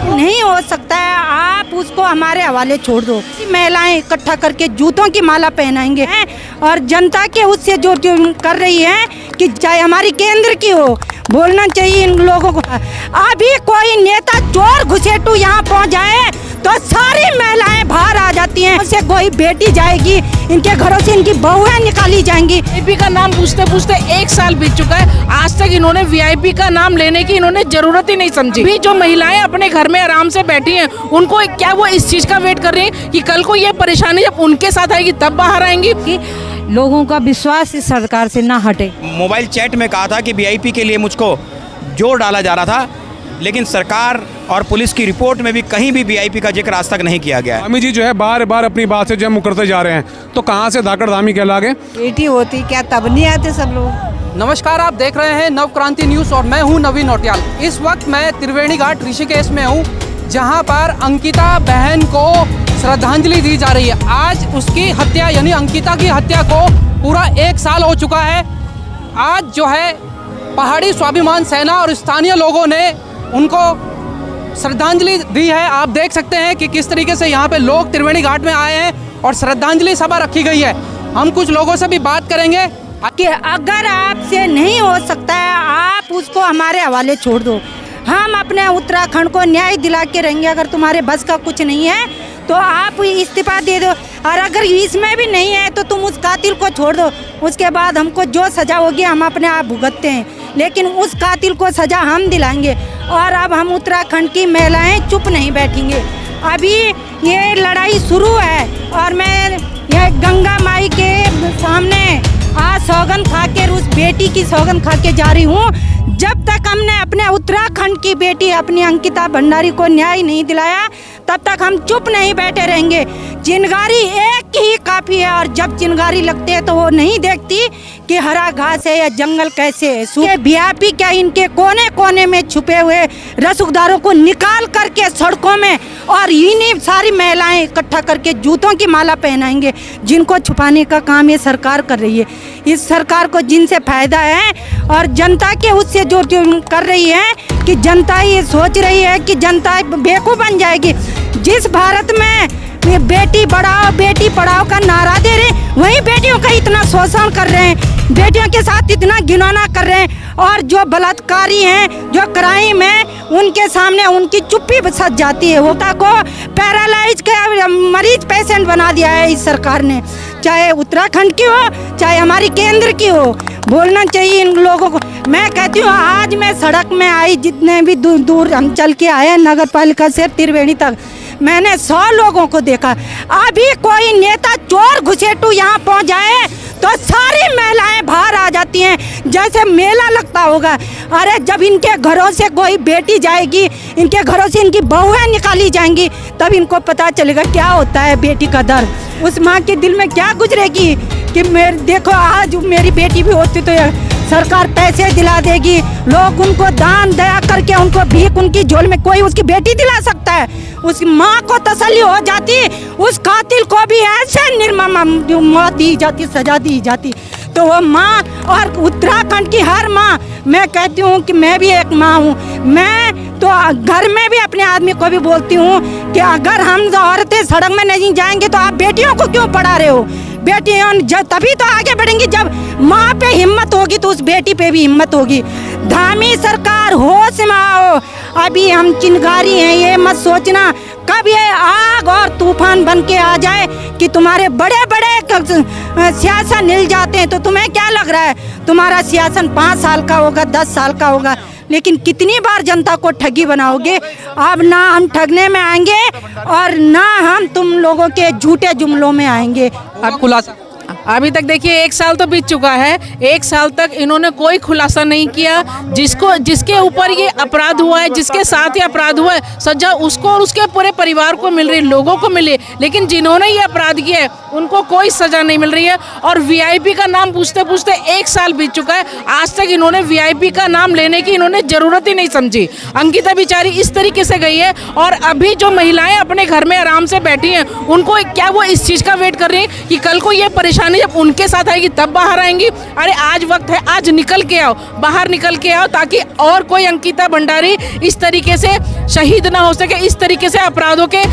नहीं हो सकता है, आप उसको हमारे हवाले छोड़ दो। महिलाएं इकट्ठा करके जूतों की माला पहनाएंगे और जनता के उससे जो कर रही है कि चाहे हमारी केंद्र की हो, बोलना चाहिए इन लोगों को। अभी कोई नेता चोर घुसेटू यहाँ पहुँच जाए तो सारी महिलाएं बाहर आ जाती हैं। उससे कोई बेटी जाएगी, इनके घरों से इनकी बहुएं निकाली जाएंगी। वीआईपी का नाम पूछते पूछते 1 साल बीत चुका है, आज तक इन्होंने वीआईपी का नाम लेने की इन्होंने जरूरत ही नहीं समझी। अभी जो महिलाएं अपने घर में आराम से बैठी हैं, उनको क्या वो इस चीज का वेट कर रही हैं कि कल को ये परेशानी जब उनके साथ आएगी तब बाहर आएंगी? लोगों का विश्वास इस सरकार से ना हटे। मोबाइल चैट में कहा था कि वीआईपी के लिए मुझको जोर डाला जा रहा था, लेकिन सरकार और पुलिस की रिपोर्ट में भी कहीं भी वीआईपी का जिक्र आज तक नहीं किया गया है। स्वामी जी जो है बार बार अपनी बात से जब मुकरते जा रहे हैं, तो कहाँ से धाकड़ धामी कहला गए? बेटी होती क्या तब नहीं आते सब लोग। नमस्कार, आप देख रहे हैं नवक्रांति न्यूज़ और मैं हूं नवीन नौटियाल। इस वक्त मैं त्रिवेणी घाट ऋषिकेश में हूं, जहां पर अंकिता बहन को श्रद्धांजलि दी जा रही है। आज उसकी हत्या यानी अंकिता की हत्या को पूरा 1 साल हो चुका है। आज जो है पहाड़ी स्वाभिमान सेना और स्थानीय लोगों ने उनको श्रद्धांजलि दी है। आप देख सकते हैं कि किस तरीके से यहाँ पे लोग त्रिवेणी घाट में आए हैं और श्रद्धांजलि सभा रखी गई है। हम कुछ लोगों से भी बात करेंगे कि अगर आपसे नहीं हो सकता है, आप उसको हमारे हवाले छोड़ दो। हम अपने उत्तराखंड को न्याय दिला के रहेंगे। अगर तुम्हारे बस का कुछ नहीं है तो आप इस्तीफा दे दो, और अगर इसमें भी नहीं है तो तुम उस कातिल को छोड़ दो। उसके बाद हमको जो सज़ा होगी हम अपने आप भुगतते हैं, लेकिन उस कातिल को सज़ा हम दिलाएंगे। और अब हम उत्तराखंड की महिलाएं चुप नहीं बैठेंगे। अभी ये लड़ाई शुरू है और मैं ये गंगा माई के सामने आज सौगंध खा के उस बेटी की सौगंध खा के जा रही हूँ। जब तक हमने अपने उत्तराखंड की बेटी अपनी अंकिता भंडारी को न्याय नहीं दिलाया, तब तक हम चुप नहीं बैठे रहेंगे। चिंगारी एक ही काफ़ी है, और जब चिंगारी लगते हैं तो वो नहीं देखती कि हरा घास है या जंगल कैसे है। वीआईपी क्या इनके कोने कोने में छुपे हुए रसूखदारों को निकाल करके सड़कों में, और इन्हीं सारी महिलाएं इकट्ठा करके जूतों की माला पहनाएंगे, जिनको छुपाने का काम ये सरकार कर रही है। इस सरकार को जिनसे फायदा है और जनता के उससे जो कर रही है कि जनता ये सोच रही है कि जनता बेवकूफ़ बन जाएगी। जिस भारत में बेटी पढ़ाओ का नारा दे रहे, वही बेटियों का इतना शोषण कर रहे हैं, बेटियों के साथ इतना घिनौना कर रहे हैं। और जो बलात्कारी हैं, जो क्राइम है, उनके सामने उनकी चुप्पी सज जाती है। होता को पैरालाइज के मरीज पेशेंट बना दिया है इस सरकार ने, चाहे उत्तराखंड की हो चाहे हमारी केंद्र की हो। बोलना चाहिए इन लोगों को। मैं कहती हूँ, आज मैं सड़क में आई, जितने भी दूर हम चल के आए नगर पालिका से त्रिवेणी तक, मैंने 100 लोगों को देखा। अभी कोई नेता चोर घुसेटू यहाँ पहुँच जाए तो सारी महिलाएं बाहर आ जाती हैं, जैसे मेला लगता होगा। अरे जब इनके घरों से कोई बेटी जाएगी, इनके घरों से इनकी बहुएं निकाली जाएंगी, तब इनको पता चलेगा क्या होता है बेटी का दर्द। उस माँ के दिल में क्या गुजरेगी कि देखो आज मेरी बेटी भी होती तो सरकार पैसे दिला देगी, लोग उनको दान दया करके उनको भीख उनकी झोल में कोई उसकी बेटी दिला सकता है। उस माँ को तसल्ली हो जाती, उस कातिल को भी ऐसे निर्मम मौत दी जाती, सजा दी जाती। तो वो माँ और उत्तराखंड की हर माँ, मैं कहती हूँ कि मैं भी एक माँ हूँ। मैं तो घर में भी अपने आदमी को भी बोलती हूँ कि अगर हम औरतें सड़क में नहीं जाएंगे तो आप बेटियों को क्यों पढ़ा रहे हो? बेटियां तभी तो आगे बढ़ेंगी जब माँ पे हिम्मत होगी तो उस बेटी पे भी हिम्मत होगी। धामी सरकार होश में आओ। अभी हम चिंगारी हैं, ये मत सोचना कब ये आग और तूफान बन के आ जाए कि तुम्हारे बड़े बड़े सियासन हिल जाते हैं। तो तुम्हें क्या लग रहा है तुम्हारा सियासन 5 साल का होगा, 10 साल का होगा, लेकिन कितनी बार जनता को ठगी बनाओगे? अब ना हम ठगने में आएंगे और ना हम तुम लोगों के झूठे जुमलों में आएंगे। अब खुलासा अभी तक देखिए 1 साल तो बीत चुका है, 1 साल तक इन्होंने कोई खुलासा नहीं किया। जिसके ऊपर ये अपराध हुआ है, जिसके साथ ये अपराध हुआ है, सजा उसको और उसके पूरे परिवार को मिल रही है, लोगों को मिले, लेकिन जिन्होंने ये अपराध किया है उनको कोई सजा नहीं मिल रही है। और वीआईपी का नाम पूछते पूछते 1 साल बीत चुका है, आज तक इन्होंने वीआईपी का नाम लेने की इन्होंने जरूरत ही नहीं समझी। अंकिता बेचारी इस तरीके से गई है, और अभी जो महिलाएं अपने घर में आराम से बैठी हैं, उनको क्या वो इस चीज़ का वेट कर रही हैं कि कल को ये परेशानी परेशानी जब उनके साथ आएगी तब बाहर आएंगी। अरे आज वक्त है, आज निकल के आओ, बाहर निकल के आओ, ताकि और कोई अंकिता भंडारी इस तरीके से शहीद ना हो सके, इस तरीके से अपराधों के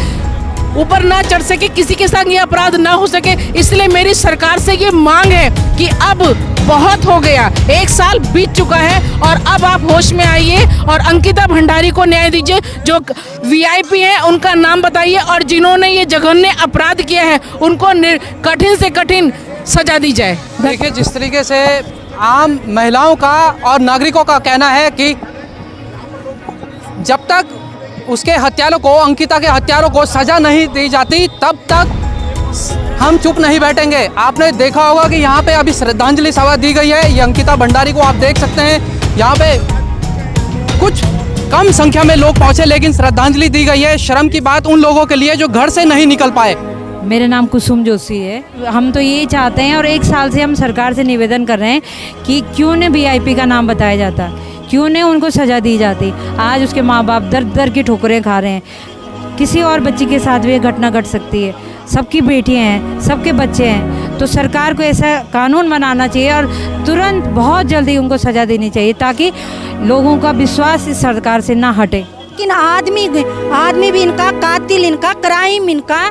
ऊपर ना चढ़ सके, किसी के साथ ये अपराध ना हो सके। इसलिए मेरी सरकार से ये मांग है कि अब बहुत हो गया, 1 साल बीत चुका है और अब आप होश में आइए और अंकिता भंडारी को न्याय दीजिए। जो वीआईपी है उनका नाम बताइए और जिन्होंने ये जघन्य अपराध किया है उनको कठिन से कठिन सजा दी जाए। देखिए, जिस तरीके से आम महिलाओं का और नागरिकों का कहना है कि जब तक उसके हत्यारों को, अंकिता के हत्यारों को सजा नहीं दी जाती तब तक हम चुप नहीं बैठेंगे। आपने देखा होगा कि यहाँ पे अभी श्रद्धांजलि सभा दी गई है। ये अंकिता भंडारी को आप देख सकते हैं, यहाँ पे कुछ कम संख्या में लोग पहुंचे लेकिन श्रद्धांजलि दी गई है। शर्म की बात उन लोगों के लिए जो घर से नहीं निकल पाए। मेरा नाम कुसुम जोशी है। हम तो यही चाहते हैं और 1 साल से हम सरकार से निवेदन कर रहे हैं कि क्यों न वीआईपी का नाम बताया जाता, क्यों न उनको सज़ा दी जाती। आज उसके माँ बाप दर दर की ठोकरें खा रहे हैं। किसी और बच्ची के साथ भी ये घटना घट सकती है। सबकी बेटियां हैं, सबके बच्चे हैं, तो सरकार को ऐसा कानून बनाना चाहिए और तुरंत बहुत जल्दी उनको सज़ा देनी चाहिए ताकि लोगों का विश्वास इस सरकार से ना हटे। लेकिन आदमी भी इनका कातिल, इनका क्राइम, इनका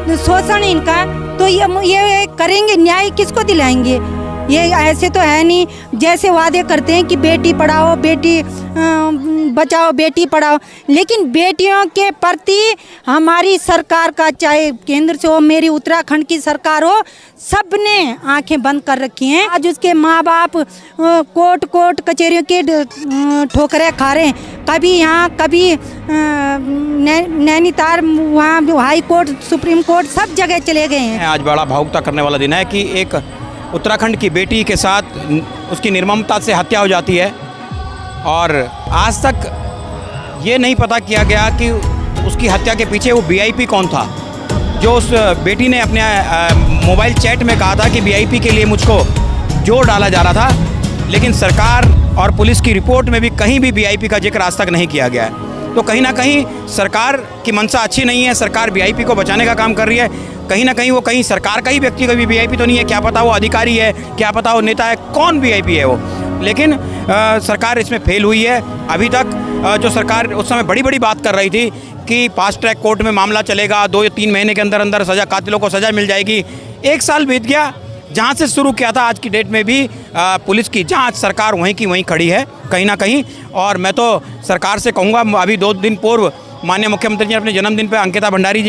शोषण, इनका तो ये करेंगे, न्याय किसको दिलाएंगे? ये ऐसे तो है नहीं जैसे वादे करते हैं कि बेटी पढ़ाओ, बेटी बचाओ, बेटी पढ़ाओ, लेकिन बेटियों के प्रति हमारी सरकार का, चाहे केंद्र से हो, मेरी उत्तराखंड की सरकार हो, सब ने आंखें बंद कर रखी हैं। आज उसके माँ बाप कोर्ट कचहरियों के ठोकरें खा रहे हैं। कभी यहाँ, कभी नैनीताल, वहाँ हाई कोर्ट, सुप्रीम कोर्ट, सब जगह चले गए हैं। आज बड़ा भावुकता करने वाला दिन है कि एक उत्तराखंड की बेटी के साथ उसकी निर्ममता से हत्या हो जाती है और आज तक ये नहीं पता किया गया कि उसकी हत्या के पीछे वो वीआईपी कौन था। जो उस बेटी ने अपने मोबाइल चैट में कहा था कि वीआईपी के लिए मुझको जोर डाला जा रहा था, लेकिन सरकार और पुलिस की रिपोर्ट में भी कहीं भी वीआईपी का जिक्र आज तक नहीं किया गया है। तो कहीं ना कहीं सरकार की मंशा अच्छी नहीं है। सरकार वीआईपी को बचाने का काम कर रही है। कहीं ना कहीं वो कहीं सरकार का ही व्यक्ति का भी वीआईपी तो नहीं है, क्या पता वो अधिकारी है, क्या पता वो नेता है, कौन वीआईपी है वो। लेकिन सरकार इसमें फेल हुई है। अभी तक जो सरकार उस समय बड़ी बड़ी बात कर रही थी कि फास्ट ट्रैक कोर्ट में मामला चलेगा, 2 या 3 महीने के अंदर अंदर सज़ा, कातिलों को सज़ा मिल जाएगी। 1 साल बीत गया, जहाँ से शुरू किया था आज की डेट में भी पुलिस की जांच, सरकार वहीं की वहीं खड़ी है कहीं ना कहीं। और मैं तो सरकार से कहूँगा, अभी 2 दिन पूर्व माननीय मुख्यमंत्री जी ने अपने जन्मदिन पर अंकिता भंडारी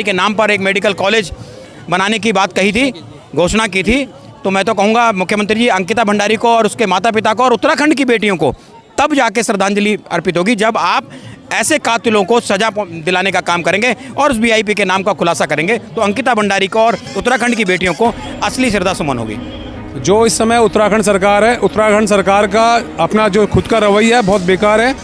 के नाम पर एक मेडिकल कॉलेज बनाने की बात कही थी, घोषणा की थी। तो मैं तो कहूँगा मुख्यमंत्री जी, अंकिता भंडारी को और उसके माता पिता को और उत्तराखंड की बेटियों को तब जाके श्रद्धांजलि अर्पित होगी जब आप ऐसे कातिलों को सजा दिलाने का काम करेंगे और उस वीआईपी के नाम का खुलासा करेंगे। तो अंकिता भंडारी को और उत्तराखंड की बेटियों को असली श्रद्धा सुमन होगी। जो इस समय उत्तराखंड सरकार है, उत्तराखंड सरकार का अपना जो खुद का रवैया है बहुत बेकार है।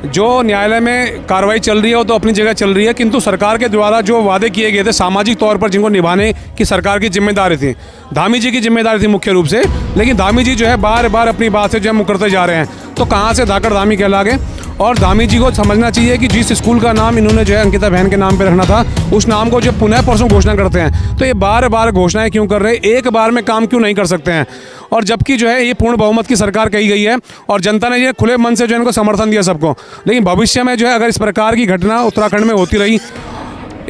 जो न्यायालय में कार्रवाई चल रही है वो तो अपनी जगह चल रही है, किंतु सरकार के द्वारा जो वादे किए गए थे सामाजिक तौर पर जिनको निभाने की सरकार की जिम्मेदारी थी, धामी जी की जिम्मेदारी थी मुख्य रूप से, लेकिन धामी जी जो है बार बार अपनी बात से जो है मुकरते जा रहे हैं। तो कहाँ से धाकड़ धामी कहला गए। और धामी जी को समझना चाहिए कि जिस स्कूल का नाम इन्होंने जो है अंकिता बहन के नाम पे रखना था, उस नाम को जो पुनः परसों घोषणा करते हैं, तो ये बार बार घोषणाएं क्यों कर रहे हैं, एक बार में काम क्यों नहीं कर सकते हैं। और जबकि जो है ये पूर्ण बहुमत की सरकार कही गई है और जनता ने ये खुले मन से जो है इनको समर्थन दिया सबको। लेकिन भविष्य में जो है अगर इस प्रकार की घटना उत्तराखंड में होती रही,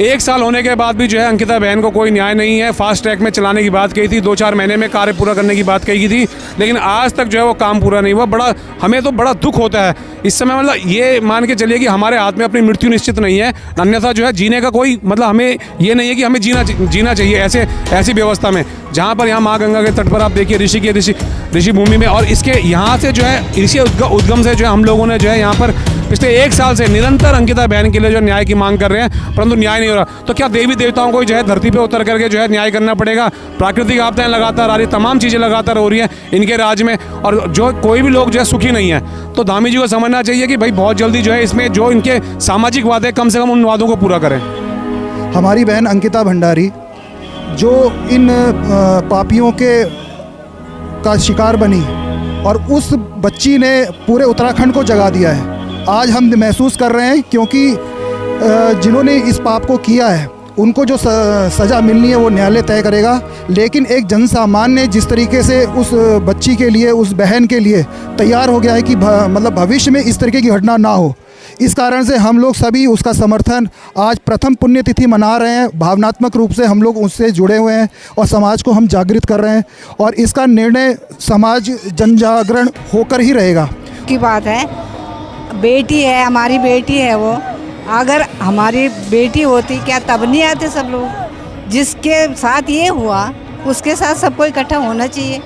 1 साल होने के बाद भी जो है अंकिता बहन को कोई न्याय नहीं है। फास्ट ट्रैक में चलाने की बात कही थी, 2-4 महीने में कार्य पूरा करने की बात कही थी, लेकिन आज तक जो है वो काम पूरा नहीं हुआ। हमें तो बड़ा दुख होता है इस समय। मतलब ये मान के चलिए कि हमारे हाथ में अपनी मृत्यु निश्चित नहीं है, अन्यथा जो है जीने का कोई मतलब हमें ये नहीं है कि हमें जीना चाहिए ऐसी व्यवस्था में, जहाँ पर यहाँ माँ गंगा के तट पर आप देखिए ऋषि भूमि में, और इसके यहाँ से जो है इसी उद्गम से जो है हम लोगों ने जो है यहाँ पर पिछले 1 साल से निरंतर अंकिता बहन के लिए जो न्याय की मांग कर रहे हैं, परंतु न्याय नहीं हो रहा। तो क्या देवी देवताओं को जो है धरती पे उतर करके जो है न्याय करना पड़ेगा? प्राकृतिक आपदाएं लगातार आ रही, तमाम चीज़ें लगातार हो रही हैं इनके राज्य में, और जो कोई भी लोग जो है सुखी नहीं है। तो धामी जी को समझना चाहिए कि भाई बहुत जल्दी जो है इसमें जो इनके सामाजिक वादे, कम से कम उन वादों को पूरा करें। हमारी बहन अंकिता भंडारी जो इन पापियों का शिकार बनी और उस बच्ची ने पूरे उत्तराखंड को जगा दिया है। आज हम महसूस कर रहे हैं क्योंकि जिन्होंने इस पाप को किया है उनको जो सज़ा मिलनी है वो न्यायालय तय करेगा। लेकिन एक जन सामान्य जिस तरीके से उस बच्ची के लिए, उस बहन के लिए तैयार हो गया है कि मतलब भविष्य में इस तरीके की घटना ना हो, इस कारण से हम लोग सभी उसका समर्थन आज प्रथम पुण्यतिथि मना रहे हैं। भावनात्मक रूप से हम लोग उससे जुड़े हुए हैं और समाज को हम जागृत कर रहे हैं और इसका निर्णय समाज जन जागरण होकर ही रहेगा। की बात है, बेटी है, हमारी बेटी है वो। अगर हमारी बेटी होती क्या तब नहीं आते सब लोग? जिसके साथ ये हुआ उसके साथ सबको इकट्ठा होना चाहिए।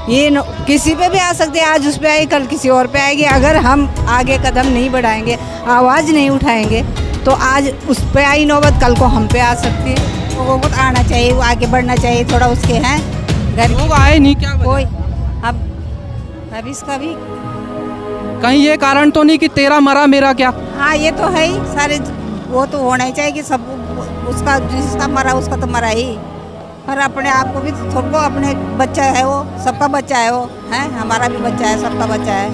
ये किसी पे भी आ सकते हैं, आज उस पे आई, कल किसी और पे आएगी। अगर हम आगे कदम नहीं बढ़ाएंगे, आवाज़ नहीं उठाएंगे, तो आज उस पे आई नौबत, कल को हम पे आ सकती है। लोगों को आना चाहिए, वो आगे बढ़ना चाहिए थोड़ा। उसके हैं घर लोग आए नहीं क्या कोई, अब इसका भी कहीं ये कारण तो नहीं कि तेरा मरा मेरा क्या? हाँ, ये तो है ही सारे, वो तो होना ही चाहिए कि सब उसका, जिसका मरा उसका तो मरा ही। पर अपने आप को भी सबको, अपने बच्चा है वो, सबका बच्चा है वो, है हमारा भी बच्चा है, सबका बच्चा है।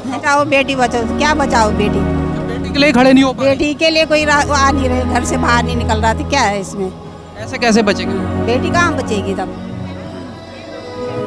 बचाओ बेटी, बचाओ, क्या बचाओ बेटी? बेटी के लिए खड़े नहीं हो पाए। बेटी के लिए कोई आ नहीं रहे, घर से बाहर नहीं निकल रहा था, क्या है इसमें? ऐसे कैसे बचेगी? बेटी कहाँ बचेगी तब?